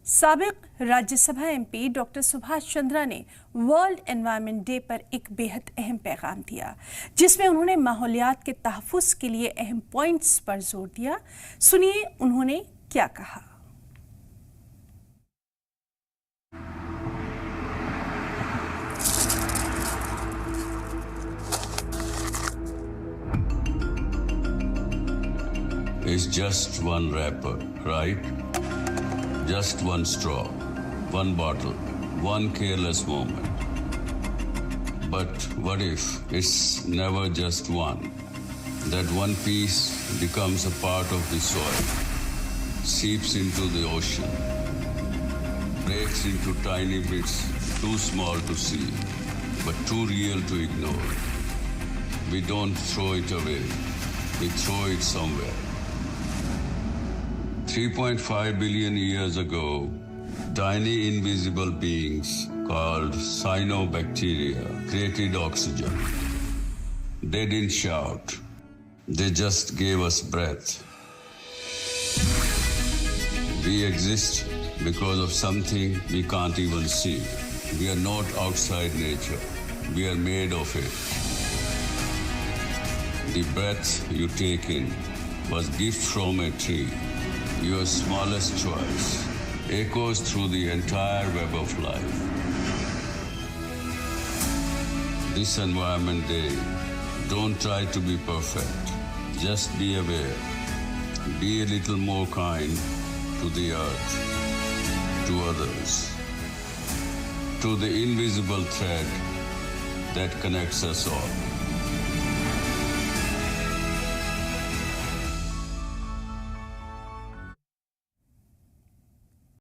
साबिक Rajya Sabha MP doctor Subhash Chandra ने world environment day पर एक बेहद अहम पैगाम दिया, जिसमें उन्होंने माहौलियात के तहफ्फुज़ के लिए अहम पॉइंट्स पर जोर दिया। सुनिए उन्होंने क्या कहा। It's just one wrapper, right? Just one straw, one bottle, one careless moment. But what if it's never just one? That one piece becomes a part of the soil, seeps into the ocean, breaks into tiny bits too small to see, but too real to ignore. We don't throw it away, we throw it somewhere. 3.5 billion years ago, tiny invisible beings called cyanobacteria created oxygen. They didn't shout, they just gave us breath. We exist because of something we can't even see. We are not outside nature, we are made of it. The breath you take in was gift from a tree. Your smallest choice echoes through the entire web of life. This Environment Day, don't try to be perfect. Just be aware. Be a little more kind to the earth, to others, to the invisible thread that connects us all.